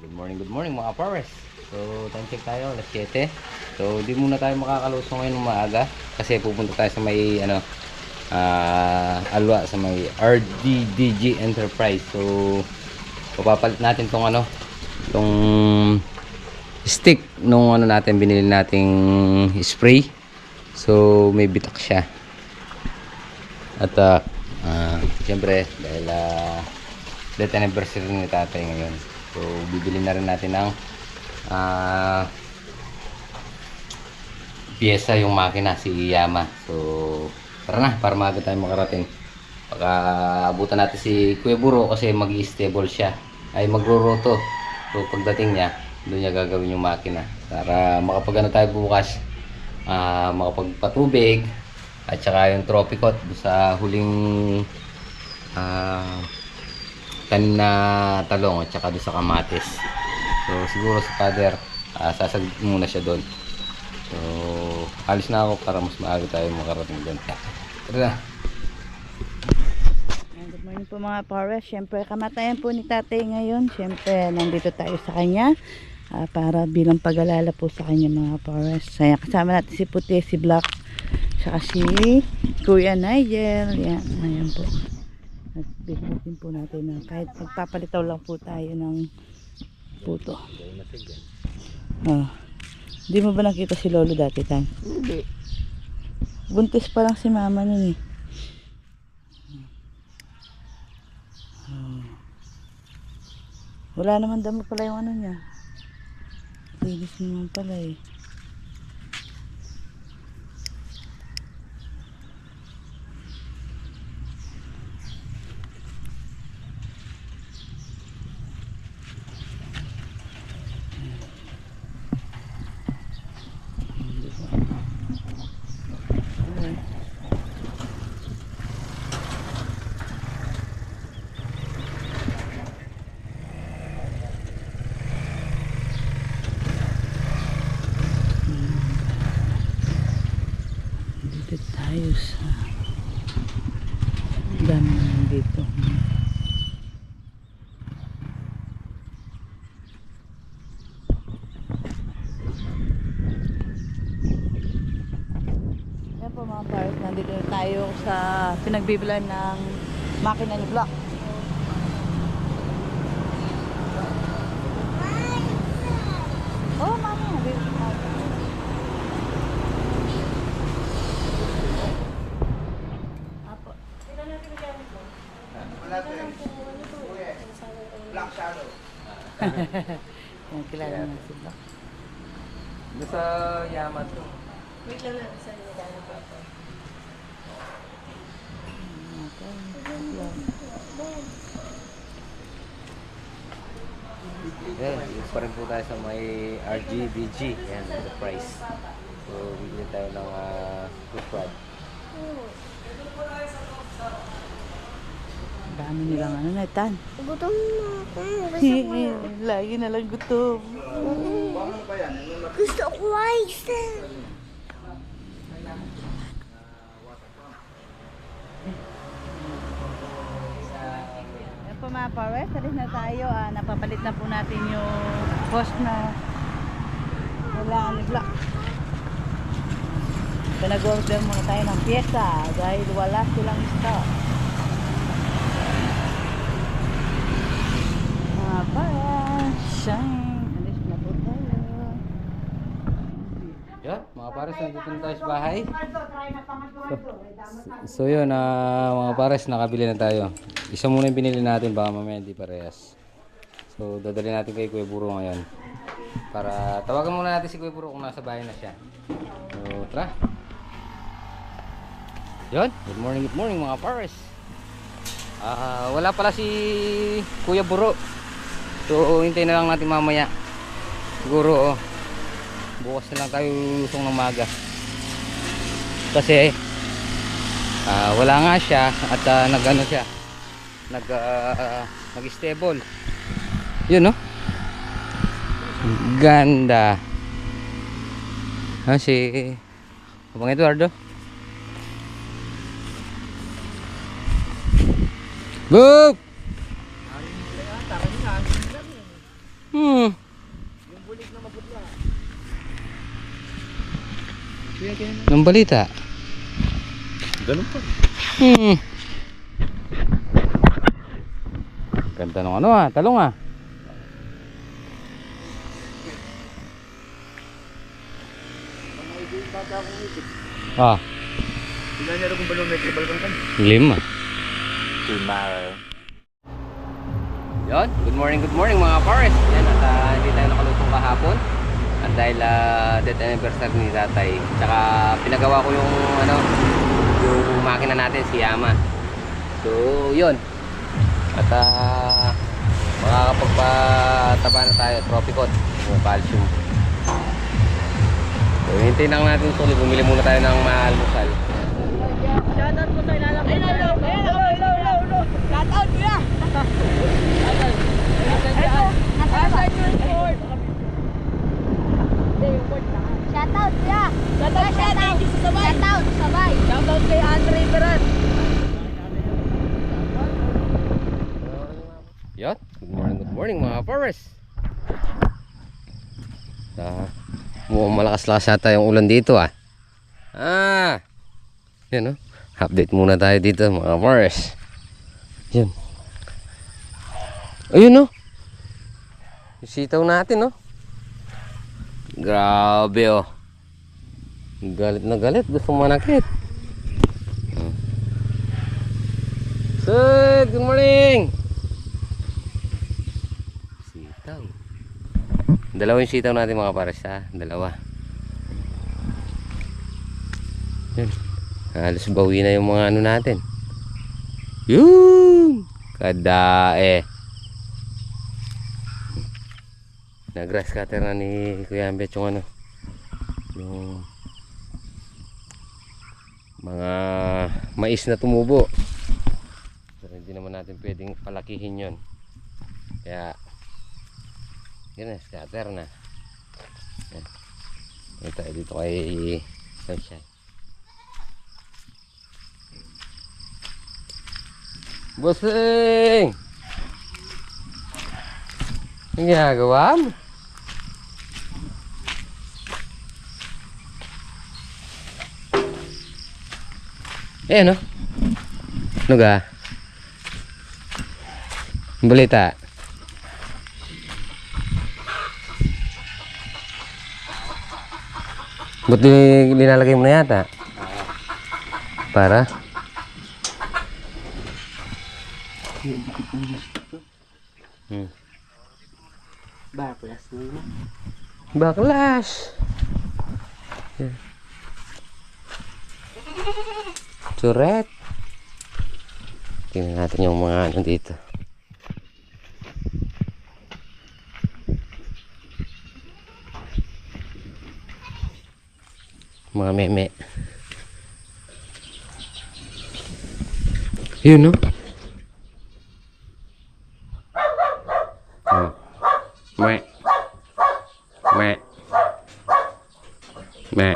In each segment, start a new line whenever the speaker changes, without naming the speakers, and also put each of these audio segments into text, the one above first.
Good morning mga pares. So, time check tayo, alas 7. So, di muna tayo makakalusong ngayon ng maaga kasi pupunta tayo sa may Alwa sa may RDDG Enterprise. So, papapalit natin tong tong stick nung natin binili nating spray. So, may bitak siya. At siyempre dahil death anniversary ni tatay ngayon. So, bibili na rin natin ng piyesa yung makina, si Yama. So, tara na, para maaga tayo makarating. Baka abutan natin si Kuya Buro kasi mag-i-stable siya. Ay, magro-roto. So, pagdating niya, doon niya gagawin yung makina. Para makapag tayo bukas, makapagpatubig. At saka yung trophy coat sa huling tanim na talong at saka doon sa kamatis. So siguro sa father sasagit muna siya doon. So alis na ako para mas maaga tayo makarating doon. Tara.
Good morning po mga pares. Siyempre kamatayan po ni tatay ngayon. Siyempre nandito tayo sa kanya para bilang pag-alala po sa kanya mga pares. Kasama natin si Puti, si Black, saka si Kuya Nigel. Ayan po. At bigyan po natin na kahit magpapalitaw lang po tayo ng puto. Hindi mo ba nakita si Lolo dati, Tan?
Hindi.
Buntis pa lang si mama nun eh. Wala naman dami pala yung niya. Linis naman pala eh. Tayo sa dami naman dito. Yan po mga pares, nandito na tayo sa pinagbibilan ng makina ni Black. Oh mami,
Black Shadow.
yan, kilala na si Black.
Doon sa Yama to.
Wait lang na, isa niya dahil pa ako.
Yan, pa rin po tayo sa may RGDG. Yan, the price. So, bibili tayo ng food prod.
Dami nilang na, Tan.
Gutom na ako.
Lagi na lang gutom.
Gusto ko ice.
Yan po mga pares, alis na tayo. Napapalit na po natin yung post na wala ni Black. Nag-order muna tayo ng pyesa dahil wala silang stock. Mga pares, shine. Alis na po tayo.
Yan, mga pares, nandito na tayo sa bahay. So yun, mga pares, nakabili na tayo. Isa muna yung binili natin, baka mamaya hindi parehas. So dadali natin kay Kuya Buro ngayon. Para tawagan muna natin si Kuya Buro kung nasa bahay na siya. So tara. Yun, good morning mga pares. Wala pala si Kuya Buro. So hintayin na lang natin mamaya. Siguro bukas na lang tayo lusong ng maga. Kasi wala nga siya at nag-ano siya. Nag-stable. Yun no? Ganda. Si Abang Eduardo. Boop! Anong balita?
Ganun pa.
Ganda ng ano talong
Tingnan niya kung balong balkan kan.
5.
Tomorrow.
Yon, good morning mga pares. Yan, at hindi tayo nakalutong kahapon. At dahil death anniversary ni tatay. Tsaka pinagawa ko yung yung makina natin, si Yama. So, yun. At makakapagpataba na tayo, Tropicot, yung calcium. So, hintayin lang natin yung sulit. Bumili muna tayo ng maalmusal.
Shoutout po sa ilalang. Hello. Shoutout kuya.
Shoutout, kuya. Shoutout. Shoutout, sabay.
Shoutout kay Andre Beran.
Yun, good morning mga pares. Mukhang malakas-lakas yata yung ulan dito yan update muna tayo dito mga pares. Yan. Ayun yung sitaw natin grabe galit na galit, gusto manakit. Sir, good morning. Sitaw. Dalawa yung sitaw natin mga pares dalawa. Yan. Halos bawi na yung mga natin. Yun! Kadae. Nag-grass cutter na ni Kuya Ambet yung yung mga mais na tumubo. Pero hindi naman natin pwedeng palakihin yon. Kaya yun na, scatter na. Yan. Ito dito kay Sunshine. Bossing! Ang ginagawa mo? Ano ga? Ang balita? Ba't nilalagay mo na yata? Para?
Baklas na.
Baklas. Yeah. Churet. Tingnan natin yung mga dito. Mga meme. Yun Mẹ. Mẹ. Mẹ.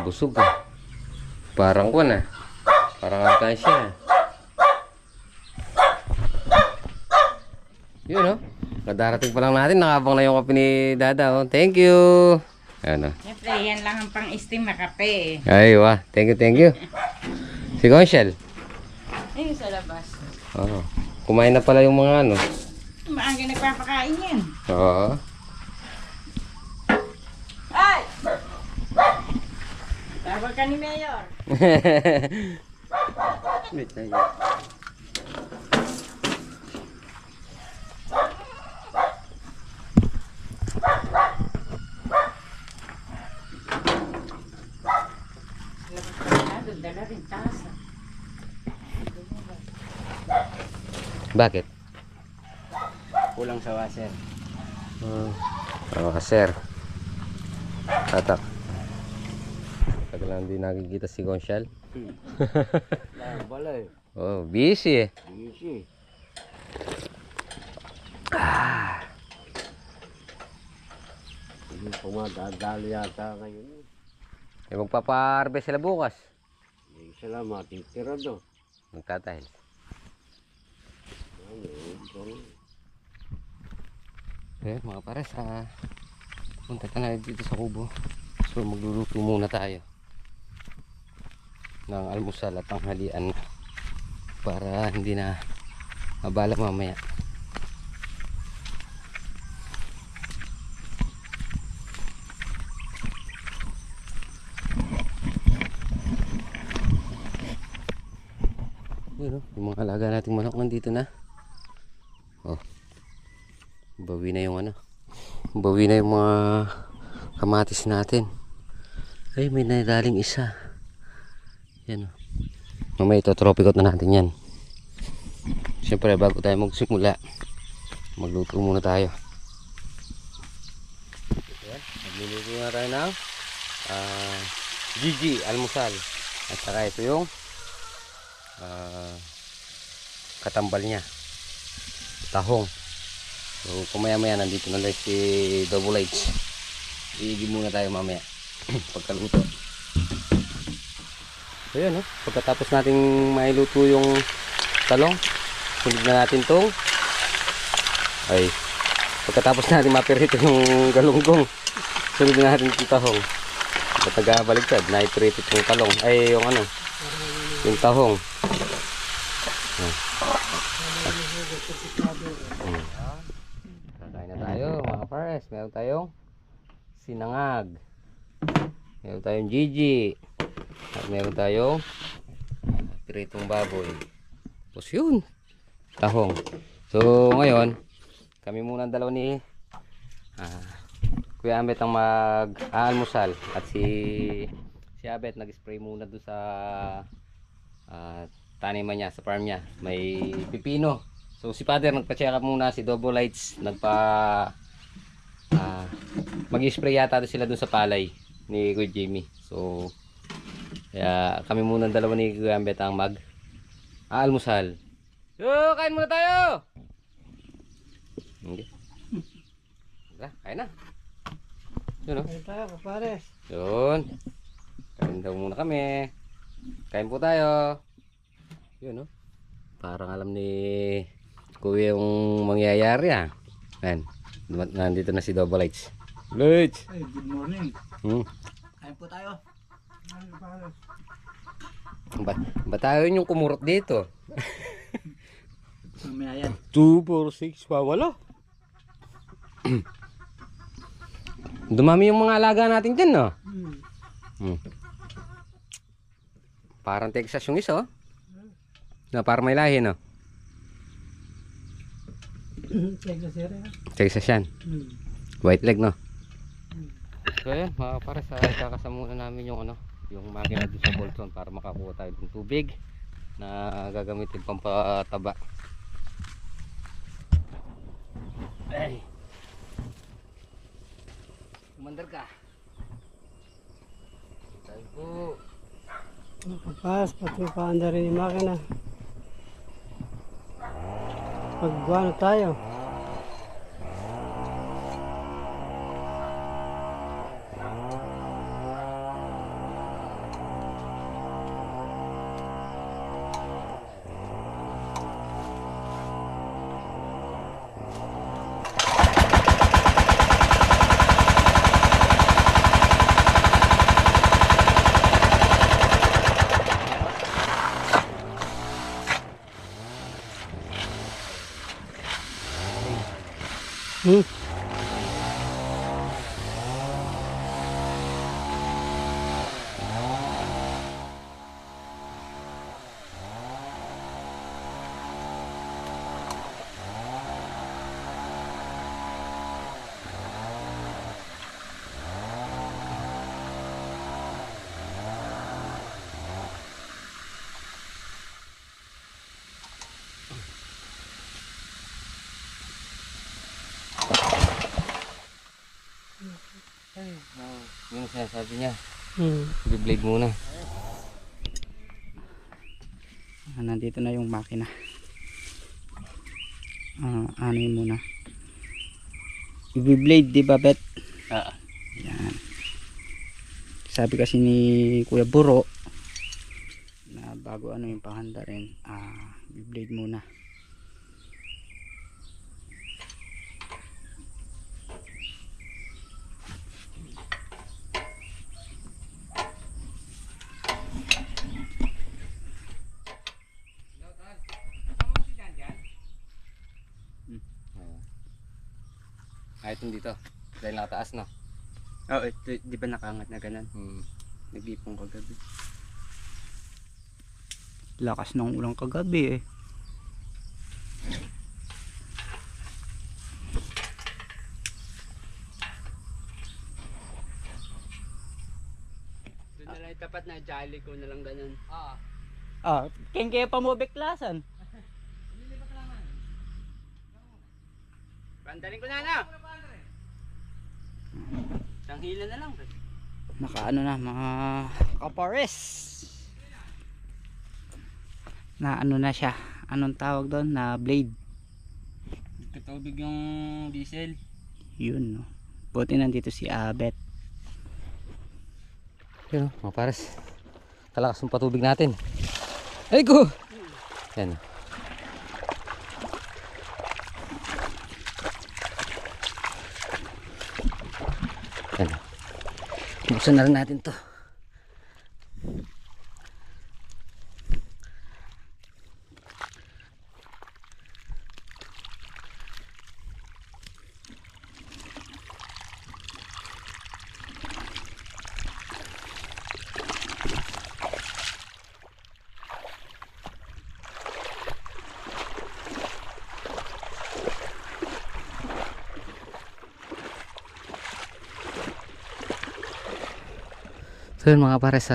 Busog Parang parang alkansya. Yun kadarating pa lang natin, nakabang na yung kape ni Dada Thank you.
Siyempre, yan lang ang pang-steam na kape.
Ay, thank you. Si Gonshel.
Ayun sa labas.
Kumain na pala yung mga
Maaga nagpapakain yan.
Oo.
Ay! Tawag ka ni Mayor. Dala rin tasa.
Bakit?
Kulang sa washer.
Sir. Tatak. Tagal lang hindi nakikita si Gonshal.
Balay.
Busy
Busy.
madadali yata ngayon.
Eh, magpapa-harvest sila bukas.
Hindi sila matitira do.
Magtatahil.
Ano, ito.
Eh, mga pares, punta tayo dito sa kubo. So, magluluto muna tayo ng almusal at tanghalian para hindi na mabala mamaya. Yun, yung mga alaga nating manok nandito na. Oh, bawi na yung bawi na yung mga kamatis natin. Ay, may nadaling isa. Yan, oh. Mamaya ito, tropikot na natin yan. Siyempre, bago tayo magsimula, magluto muna tayo. Yan, magluluto na tayo ng Gigi almusal. At saka ito yung katambal niya, tahong. So kumaya maya nandito na lang si Double H. Iigi muna tayo mamaya pagkaluto. So yun, pagkatapos nating mailuto yung talong, sunod na natin tong pagkatapos natin mapirito yung galunggong, sunod na natin itong tahong. At nagbaligtad, naipirito yung talong, yung tahong. Kakain na tayo mga pares. Meron tayong sinangag, meron tayong Gigi, at meron tayong piritong baboy. Tapos yun, tahong. So ngayon kami muna ang dalawa ni Kuya Ambet ang mag-aalmusal. At si Abet nag-spray muna doon sa taniman niya, sa farm niya. May pipino. So si Father nagpa-check up muna, si Double Lights mag-spray yata sila doon sa palay ni Kuya Jamie. So kaya kami muna ang dalawa ni Kuya Ambet ang mag-aalmusal. Yo, kain muna tayo. Okay. Kain na. Yun,
Kain tayo, pares.
Yun. Kain daw muna kami. Kain po tayo. Yun, parang alam ni Kuya yung mangyayari, Ayan. Nandito na si Double Lights. Lights!
Ay, good morning.
Kain po tayo.
Ba tayo yung kumurot dito?
Mamaya yan.
2, 4, 6, wala. Dumami yung mga alaga natin dyan, no? Parang Texas yung isa, na parang may lahi, no? Texas yan. White leg, no? So yun, mga pares, kakasama namin yung yung makina doon sa Bolton para makakuha tayo ng tubig na gagamitin pampataba. Ay, kumandar ka. Tayo po.
Kapas, pati paanda rin yung makina. Pagbuano tayo.
Yung sinasabi niya, i-blade muna.
Nandito na yung makina. Ano yun muna, i-blade, di ba, Bet? Sabi kasi ni Kuya Buro na bago ano yung pahanda rin, i-blade muna.
Kahit dito. Dahil nakataas na.
Oh, ito, di ba nakaangat na ganun?
Hmm.
Nag-ipong kagabi. Lakas ng ulang kagabi eh.
Doon na lang tapat na jolly ko na lang ganun.
Kaya pa mo beklasan.
Pandaling ko na. Tanghilan na lang.
Nakaano na mga kapares. Na ano na siya. Anong tawag doon? Na blade.
Katubig yung diesel.
Yun no. Buti nandito si Abet.
Yun, mga pares. Kalakas ng patubig natin. Ay ko! Yan. Yan. Buksan na rin natin to. So yun mga pares,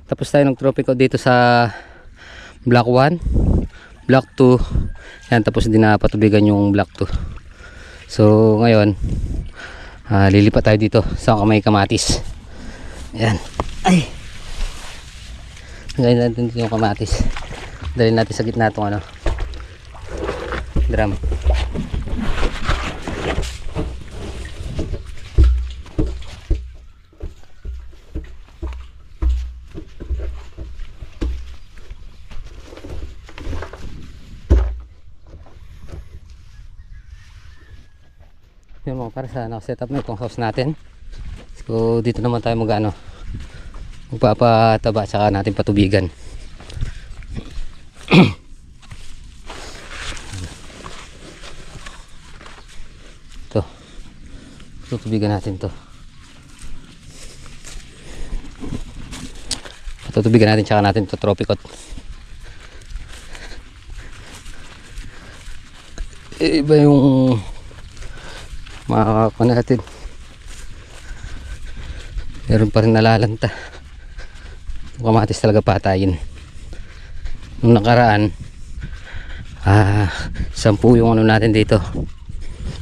tapos tayo ng tropico dito sa block 1, block 2, yan, tapos din na patubigan yung block 2. So ngayon lilipat tayo dito sa may kamatis. Yan, ay ngayon natin dito yung kamatis, dalhin natin sa gitna itong ano, drum. Yun mga para sa nakasetup na itong house natin. So dito naman tayo magpapataba saka natin patubigan. Ito, tutubigan natin to. Tutubigan natin saka natin to tropicot. Iba yung makakakuha natin, meron pa rin nalalanta. Kamatis talaga patayin. Nung nakaraan 10 yung ano natin dito,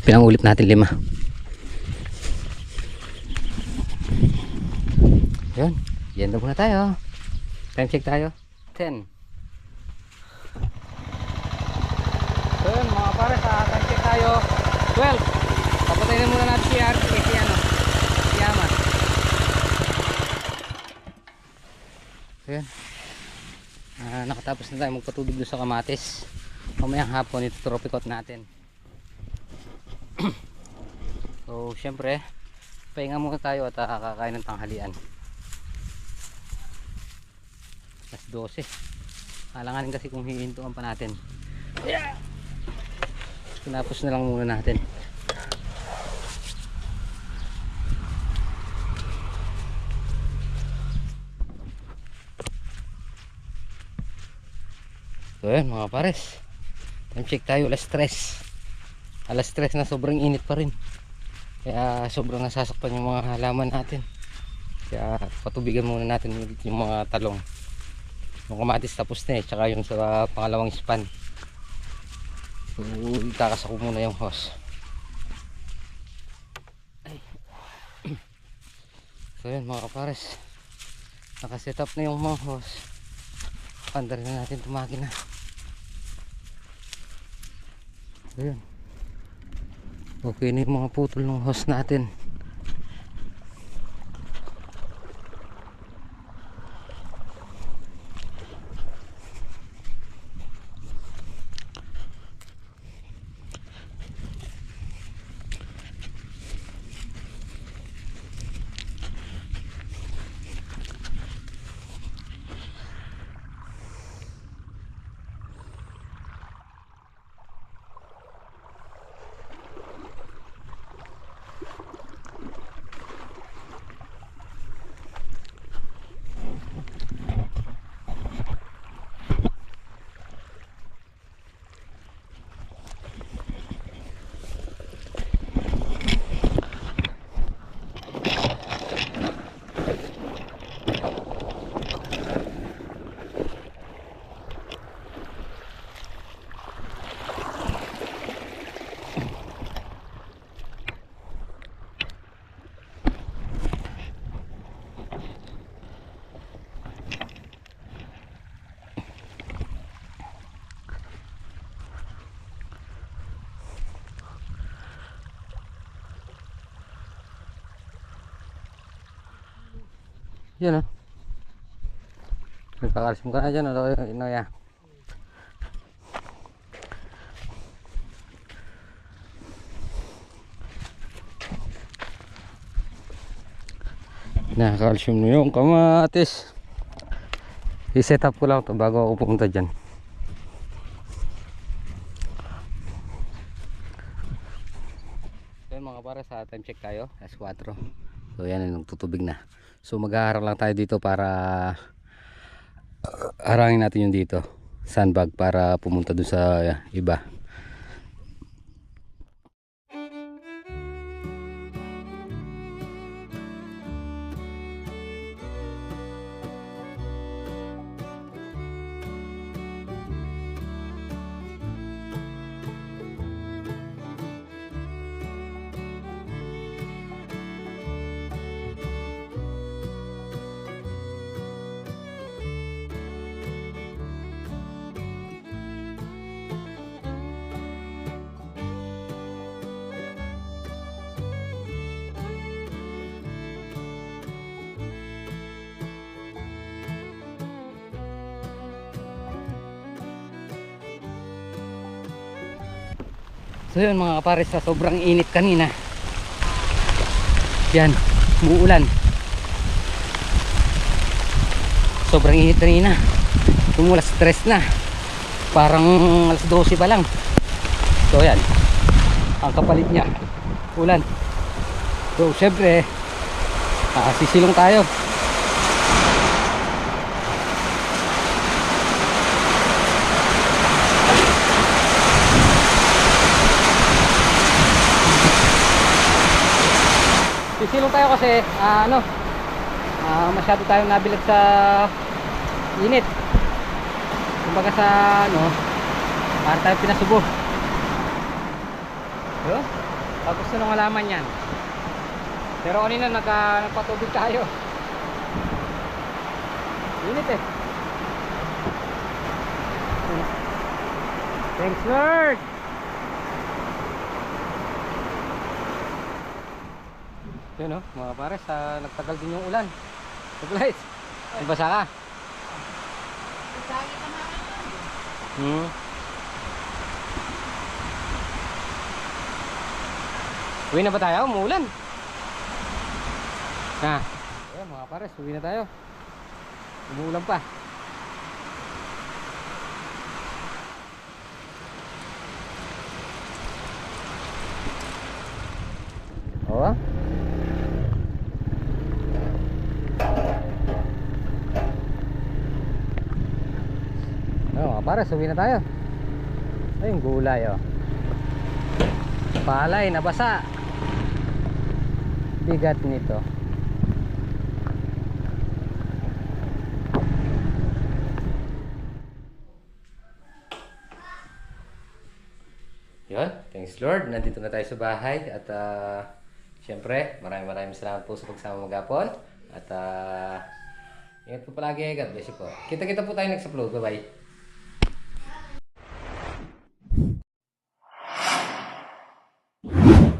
pinangulit natin 5. Yun, yan na muna tayo. Time check tayo 10. So yun mga pare, sa time check tayo 12. Papatayin na muna natin si Yaman. Ayan. Nakatapos na tayo magpatubig doon sa kamatis. Mamayang hapon ito tropicot natin. So syempre pahinga muna tayo at kakain ng tanghalian. Alas 12. Alanganin kasi kung hihintuan pa natin. Tinapos na lang muna natin. So yun mga pares, time check tayo alas 3 na, sobrang init pa rin, kaya sobrang nasasakpan yung mga halaman natin, kaya patubigan muna natin yung mga talong. Yung kamatis tapos na tsaka yung sa pangalawang span, so ikakasako muna yung hose. So yun mga pares, nakaset up na yung mga hose. Pandar na natin itong makina. Ayan. Okay na yung mga putol ng hose natin. Yan oh. Nagkakalasyon ka na dyan. Ano ya? Nakakalsyon mo yung kamatis. I-set up ko lang ito bago ako pumunta dyan. So yun mga para, sa time check tayo. Alas 4. So yan, nagtutubig na. So mag-aaral lang tayo dito para harangin natin yung dito. Sandbag para pumunta dun sa iba. So yun mga kapares, sa sobrang init kanina, yan, umuulan. Sobrang init kanina, tumulas stress na, parang alas 12 pa lang. So yan, ang kapalit niya, ulan. So syempre, sisilong tayo. Sisilong tayo kasi masyado tayong nabilag sa init. Kumbaga sa para tayo pinasubo. Yo, tapos nung alaman yan. Pero kanina nagpatubig tayo. Init eh. Thanks Lord. Yun o, mga pares, nagtagal din yung ulan. Sublight, nagbasa ka? Uwi na ba tayo? Umuulan. Ayan mga pares, uwi na tayo. Umuulan pa. Oo. Para suwi na tayo. Ayun, gulay oh. Palay nabasa. Bigat nito. Yun, thanks Lord. Nandito na tayo sa bahay. At syempre, maraming salamat po sa pagsama magapon. At ingat po palagi. God bless you po. Kita-kita po tayo next upload. Bye-bye. You